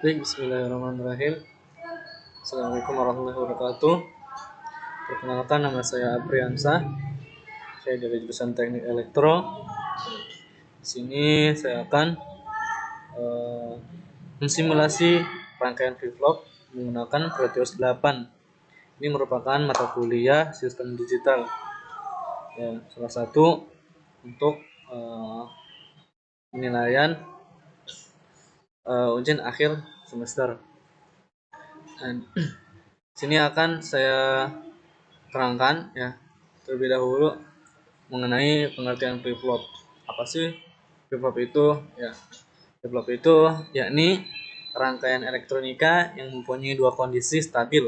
Baik, bismillahirrahmanirrahim. Assalamualaikum warahmatullahi wabarakatuh. Perkenalkan, nama saya Apriansa. Saya dari jurusan Teknik Elektro. Di sini saya akan mensimulasi rangkaian flip-flop menggunakan Proteus 8. Ini merupakan mata kuliah sistem digital. Ya, salah satu untuk penilaian ujian akhir semester. Dan sini akan saya terangkan ya terlebih dahulu mengenai pengertian flip-flop. Apa sih flip-flop itu? Ya, flip-flop itu yakni rangkaian elektronika yang mempunyai dua kondisi stabil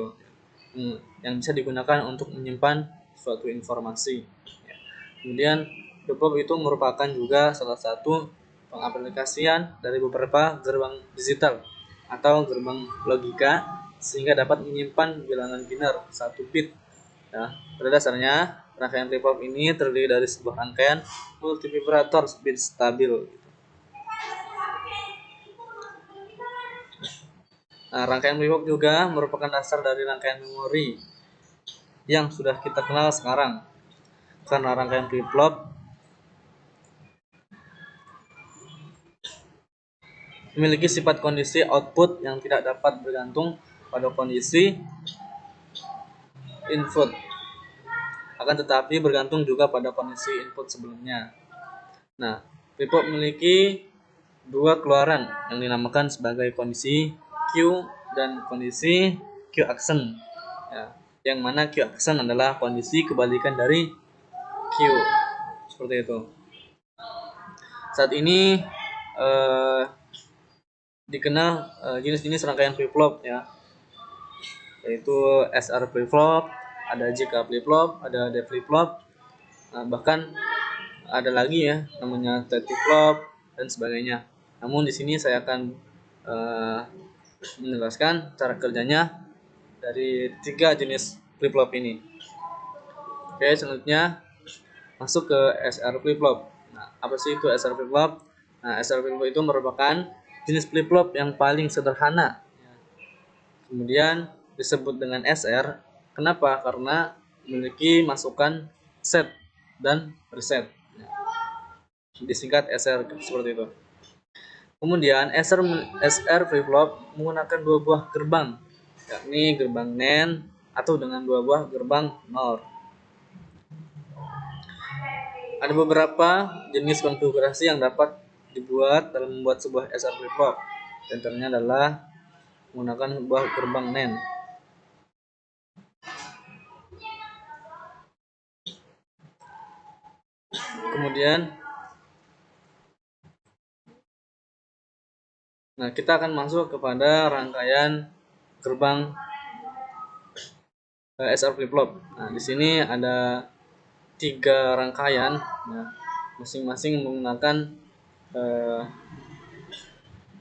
yang bisa digunakan untuk menyimpan suatu informasi. Ya. Kemudian flip-flop itu merupakan juga salah satu pengaplikasian dari beberapa gerbang digital atau gerbang logika sehingga dapat menyimpan bilangan binar 1 bit. Ya, pada dasarnya rangkaian flip-flop ini terdiri dari sebuah rangkaian multivibrator bit stabil. Nah, rangkaian flip-flop juga merupakan dasar dari rangkaian memori yang sudah kita kenal sekarang. Karena rangkaian flip-flop memiliki sifat kondisi output yang tidak dapat bergantung pada kondisi input, akan tetapi bergantung juga pada kondisi input sebelumnya. Nah, flip-flop memiliki dua keluaran yang dinamakan sebagai kondisi Q dan kondisi Q action. Ya, yang mana Q action adalah kondisi kebalikan dari Q. Seperti itu. Saat ini dikenal jenis-jenis rangkaian flip-flop ya, yaitu SR flip-flop, ada JK flip-flop, ada D flip-flop, bahkan ada lagi ya namanya T flip-flop dan sebagainya. Namun di sini saya akan menjelaskan cara kerjanya dari 3 jenis flip-flop ini. Oke, selanjutnya masuk ke SR flip-flop. Nah, apa sih itu SR flip-flop? Nah, SR flip-flop itu merupakan jenis flip-flop yang paling sederhana. Kemudian disebut dengan SR. Kenapa? Karena memiliki masukan set dan reset. Disingkat SR seperti itu. Kemudian SR flip-flop menggunakan dua buah gerbang, yakni gerbang NAND atau dengan dua buah gerbang NOR. Ada beberapa jenis konfigurasi yang dapat dibuat dalam membuat sebuah SR flip-flop. Di antaranya adalah menggunakan sebuah gerbang NAND. Kemudian kita akan masuk kepada rangkaian gerbang SR flip-flop. Nah, di sini ada 3 rangkaian, nah, masing-masing menggunakan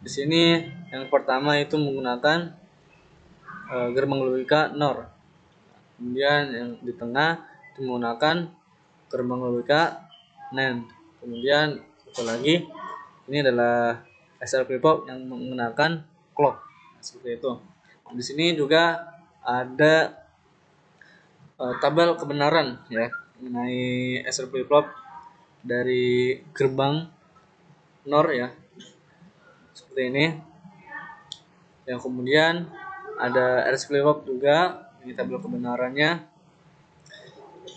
di sini yang pertama itu menggunakan gerbang logika NOR. Kemudian yang di tengah itu menggunakan gerbang logika NAND. Kemudian satu lagi ini adalah SR flip-flop yang menggunakan clock. Seperti itu. Di sini juga ada tabel kebenaran ya mengenai SR flip-flop dari gerbang NOR ya. Seperti ini. Yang kemudian ada RS flip-flop juga, ini tabel kebenarannya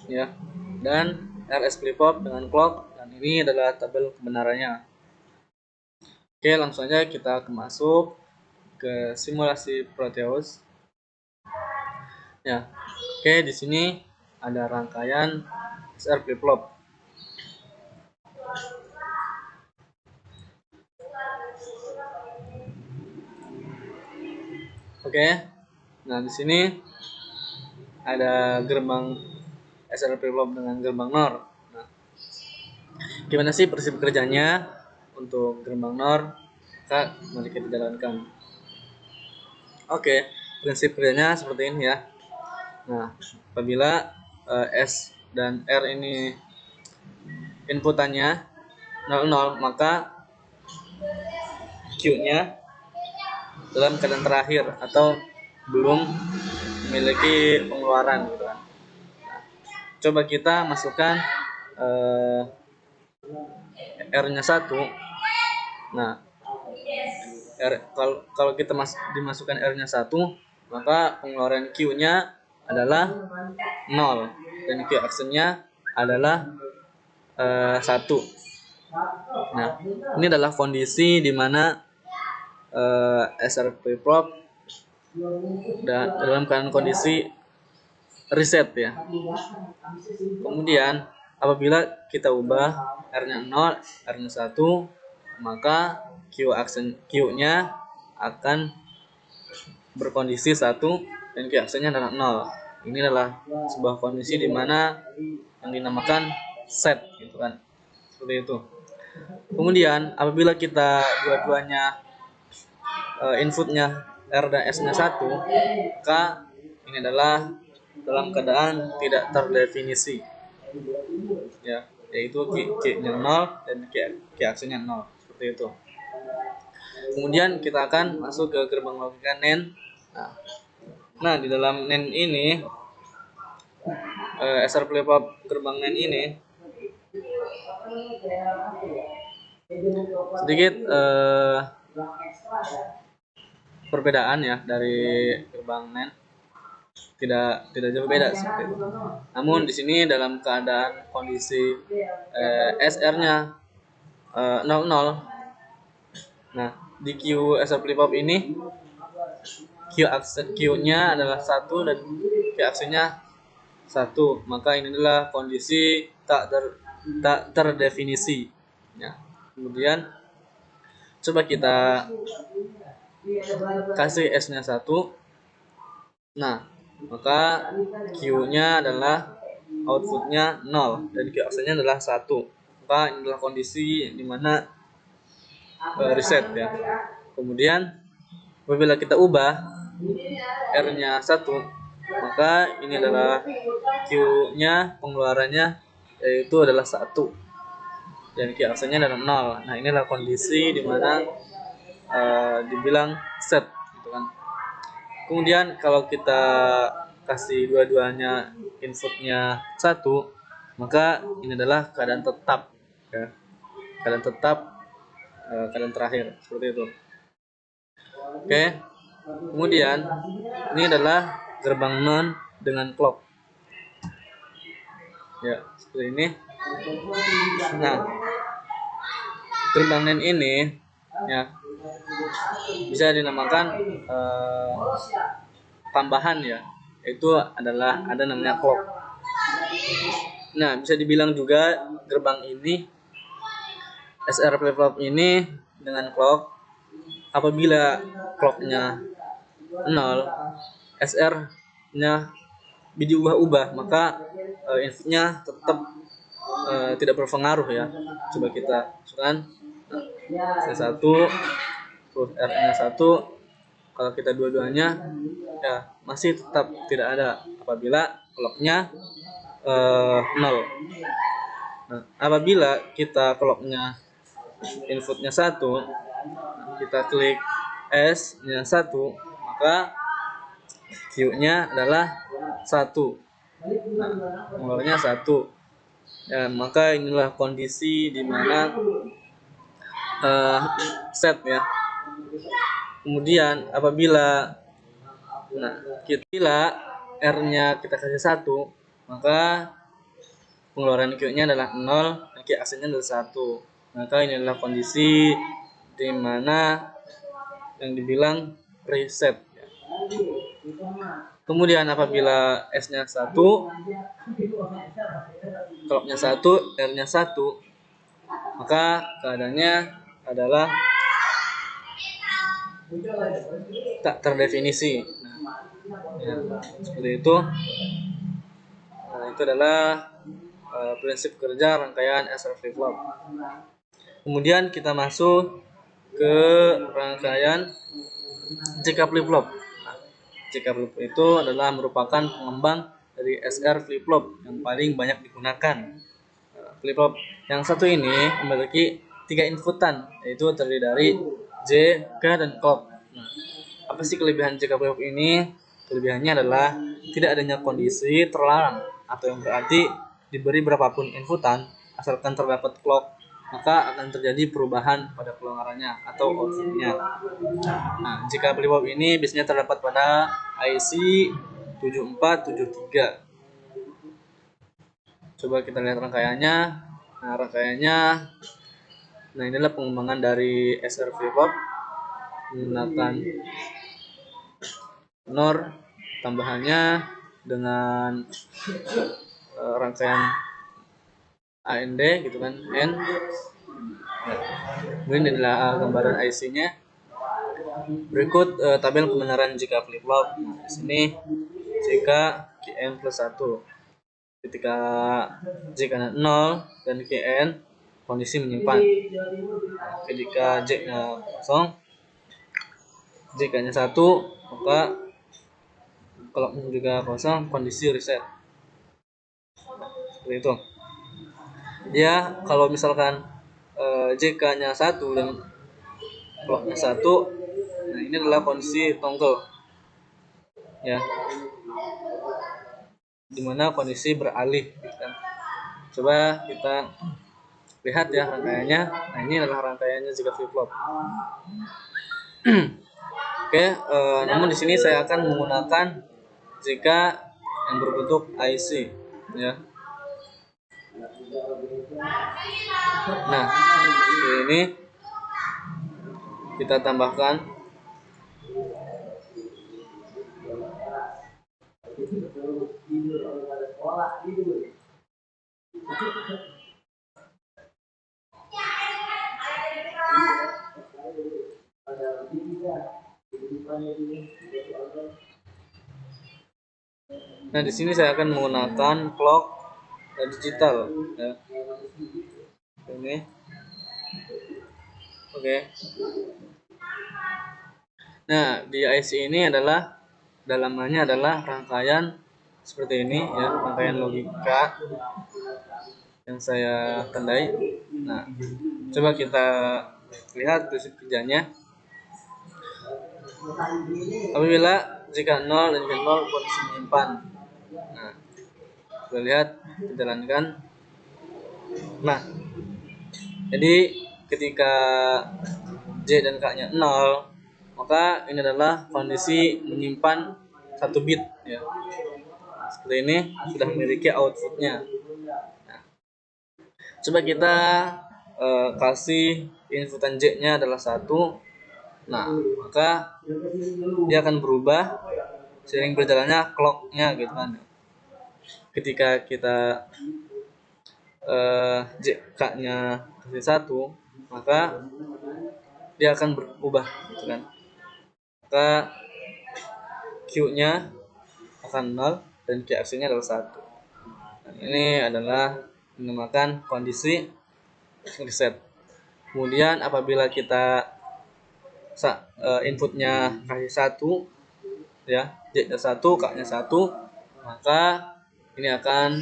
ya. Dan RS flip-flop dengan clock, dan ini adalah tabel kebenarannya. Oke, langsung saja kita masuk ke simulasi Proteus. Ya. Oke, di sini ada rangkaian SR flip-flop. Oke. Nah, di sini ada gerbang SR flip-flop dengan gerbang NOR. Nah, gimana sih prinsip kerjanya untuk gerbang NOR? Mari kita jalankan. Oke, prinsip kerjanya seperti ini ya. Nah, apabila S dan R ini inputannya 00, maka Q-nya dalam keadaan terakhir atau belum memiliki pengeluaran gitu kan. Coba kita masukkan R-nya 1. Nah, kalau kita dimasukkan R-nya 1, maka pengeluaran Q-nya adalah 0 dan Q actionnya adalah 1. Nah, ini adalah kondisi di mana SR flip flop dalam keadaan kondisi reset ya. Kemudian apabila kita ubah R-nya 0, R-nya 1, maka Q-nya akan berkondisi 1 dan Q-nya adalah 0. Ini adalah sebuah kondisi di mana yang dinamakan set gitu kan. Seperti itu. Kemudian apabila kita dua-duanya inputnya R dan S-nya 1, maka ini adalah dalam keadaan tidak terdefinisi ya, yaitu Q-nya 0 dan Q-nya 0, seperti itu. Kemudian kita akan masuk ke gerbang logika NAND. Nah, di dalam NAND ini SR flip flop gerbang NAND ini sedikit perbedaan ya dari gerbang NAND, tidak jauh beda seperti itu. Namun di sini dalam keadaan kondisi SR-nya 00. Nah, di Q SR flip flop ini Q-nya adalah 1 dan Q-nya 1, maka ini adalah kondisi tak terdefinisi ya. Kemudian coba kita kasih S-nya 1. Nah, maka Q-nya adalah outputnya 0 dan Q-nya adalah 1. Maka ini adalah kondisi di mana reset ya. Kemudian apabila kita ubah R-nya 1, maka ini adalah Q-nya pengeluarannya yaitu adalah 1 dan Q-nya adalah 0. Nah, ini adalah kondisi di mana dibilang set gitu kan. Kemudian kalau kita kasih dua-duanya inputnya 1, maka ini adalah keadaan tetap ya. Keadaan tetap, keadaan terakhir, seperti itu. Oke. Kemudian ini adalah gerbang non dengan clock ya, seperti ini. Nah, gerbang NAND ini ya bisa dinamakan tambahan ya, itu adalah ada namanya clock. Nah, bisa dibilang juga gerbang ini SR flip flop ini dengan clock, apabila clocknya 0, SR-nya diubah-ubah, maka inputnya tetap tidak berpengaruh ya. Coba kita masukkan C1 terus R-nya 1, kalau kita dua-duanya ya masih tetap tidak ada apabila clocknya 0. Nah, apabila kita clocknya inputnya 1, kita klik S-nya 1, maka Q-nya adalah 1. Nah, pengeluarannya 1. Ya, maka inilah kondisi di mana set ya. Kemudian apabila R-nya kita kasih 1, maka pengeluaran Q-nya adalah 0 dan Q-nya adalah 1. Maka ini adalah kondisi di mana yang dibilang reset ya. Kemudian apabila S-nya 1, clock-nya 1, R-nya 1, maka keadaannya adalah tak terdefinisi. Ya, seperti itu. Nah, itu adalah prinsip kerja rangkaian SR flip flop. Kemudian kita masuk ke rangkaian JK flip flop. JK flip flop itu adalah merupakan pengembang dari SR flip flop yang paling banyak digunakan. Flip flop yang satu ini memiliki 3 inputan, yaitu terdiri dari J, K, dan clock. Nah, Apa sih kelebihan jika flip-flop ini? Kelebihannya adalah tidak adanya kondisi terlarang atau yang berarti diberi berapapun inputan asalkan terdapat clock maka akan terjadi perubahan pada keluarannya atau outputnya. Nah, jika flip-flop ini biasanya terdapat pada IC 7473. Coba kita lihat rangkaiannya. Nah, nah inilah pengembangan dari SR flip-flop menggunakan NOR tambahannya dengan rangkaian AND gitu kan, N. Ini adalah gambaran IC-nya. Berikut tabel kebenaran jika flip-flop. Nah, di sini jika Qn plus 1. Ketika J-nya 0 dan Qn kondisi menyimpan. Ketika J-nya kosong, J-nya 1, maka kalau juga kosong kondisi reset. Seperti itu. Ya, kalau misalkan JK-nya 1 dan clock-nya 1, nah ini adalah kondisi toggle. Ya. Dimana kondisi beralih gitu kan. Coba kita lihat ya rangkaiannya. Nah, ini adalah rangkaiannya jika flip-flop. Oke, namun di sini saya akan menggunakan jika yang berbentuk IC ya. Nah, ini kita tambahkan nah di sini saya akan menggunakan clock digital ya. Ini oke. Nah, di IC ini adalah dalamannya adalah rangkaian seperti ini ya, rangkaian logika yang saya tandai. Nah, coba kita lihat prinsip kerjanya. Apabila jika 0 dan jika 0 kondisi menyimpan. Nah, kita lihat dijalankan. Nah, jadi ketika J dan K-nya 0, maka ini adalah kondisi menyimpan 1 bit ya. Seperti ini sudah memiliki outputnya. Nah, coba kita kasih inputan J-nya adalah 1. Nah, maka dia akan berubah seiring berjalannya clock-nya gitu kan. Ketika kita J-K-nya kasih 1, maka dia akan berubah gitu kan. Maka Q-nya akan 0 dan Q-nya adalah 1. Nah, ini adalah dinamakan kondisi reset. Kemudian apabila kita inputnya kasih 1 ya, J-nya 1, K-nya 1, maka ini akan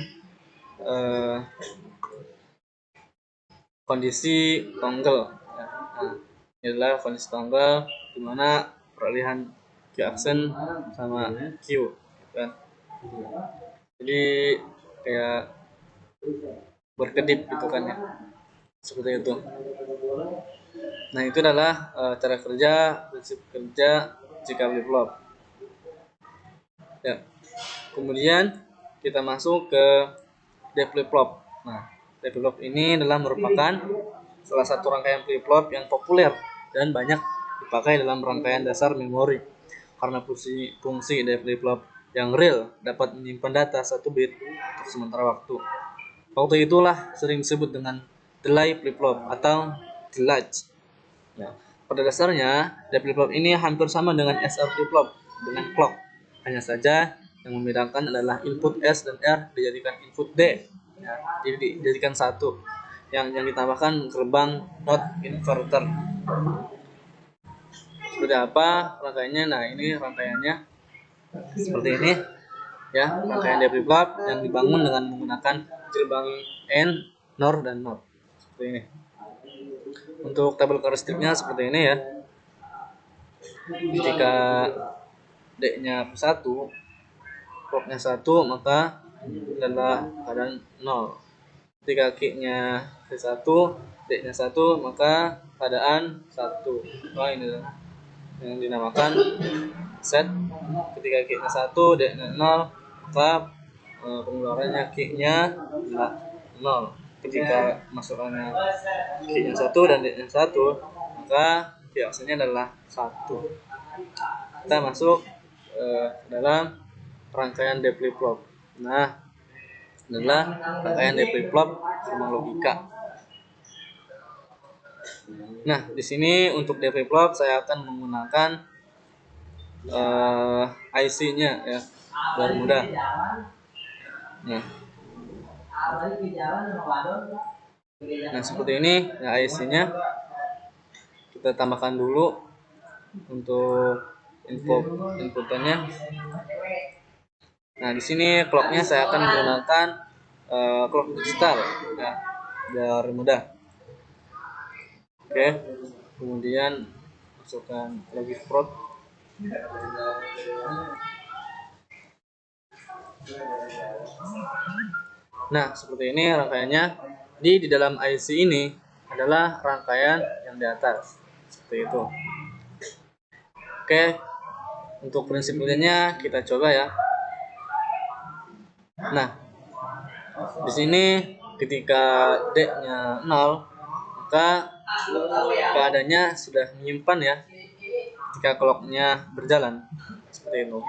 kondisi toggle ya. Nah, ini adalah kondisi toggle di mana peralihan Q aksen sama Q kan. Jadi kayak berkedip gitu kan ya, seperti itu. Nah, itu adalah cara kerja, prinsip kerja jika flip-flop ya. Kemudian kita masuk ke D flip-flop. Nah, D flip-flop ini adalah merupakan salah satu rangkaian flip-flop yang populer dan banyak dipakai dalam rangkaian dasar memori karena fungsi D flip-flop yang real dapat menyimpan data 1 bit untuk sementara waktu. Waktu itulah sering disebut dengan delay flip-flop atau delay. Ya. Pada dasarnya, D flip-flop ini hampir sama dengan SR flip-flop dengan clock. Hanya saja yang membedakan adalah input S dan R dijadikan input D. Ya, jadi dijadikan 1. Yang ditambahkan gerbang not inverter. Seperti apa rangkaiannya? Nah, ini rangkaiannya seperti ini. Ya, rangkaian D flip-flop yang dibangun dengan menggunakan gerbang N, NOR dan NOT. Seperti ini. Untuk tabel karakteristiknya seperti ini ya. Ketika D-nya 1, clock-nya 1, maka adalah keadaan 0. Ketika Q-nya 1, D-nya 1, maka keadaan 1. Oh, ini yang dinamakan set. Ketika Q-nya 1, D-nya 0, maka pengeluarannya Q-nya 0. Ketika masukannya Q-nya 1 dan D-nya 1, maka Q aksennya adalah 1. Kita masuk dalam rangkaian D flip-flop. Nah, adalah rangkaian D flip-flop gerbang logika. Nah, di sini untuk D flip-flop saya akan menggunakan IC-nya ya, biar mudah. Nah, seperti ini ya IC-nya. Kita tambahkan dulu untuk inputannya. Nah, di sini clock-nya saya akan menggunakan clock digital ya, biar mudah. Oke, kemudian masukkan logic prod. Nah, seperti ini rangkaiannya. Di dalam IC ini adalah rangkaian yang di atas, seperti itu. Oke, untuk prinsip kerjanya kita coba ya. Nah, di sini ketika D-nya 0, maka keadaannya sudah menyimpan ya ketika clock-nya berjalan, seperti itu.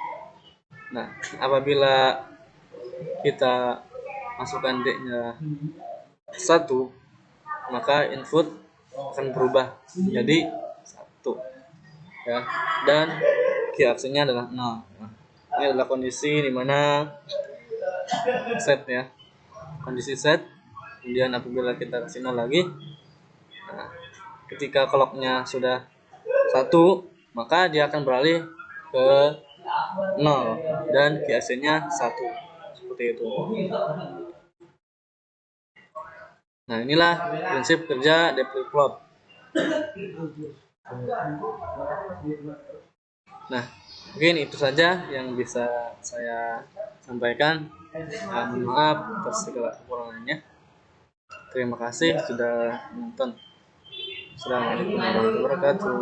Nah, apabila kita masukkan D-nya 1, maka input akan berubah jadi 1 ya, dan Q aksennya adalah 0. Nah, ini adalah kondisi dimana set ya, kondisi set. Kemudian apabila kita kasih 0 lagi, nah, ketika clock-nya sudah 1, maka dia akan beralih ke 0 dan Q aksennya 1, seperti itu. Nah, inilah prinsip kerja D flip-flop. Nah, mungkin itu saja yang bisa saya sampaikan. Mohon maaf atas segala kekurangannya. Terima kasih sudah menonton. Assalamualaikum warahmatullahi wabarakatuh.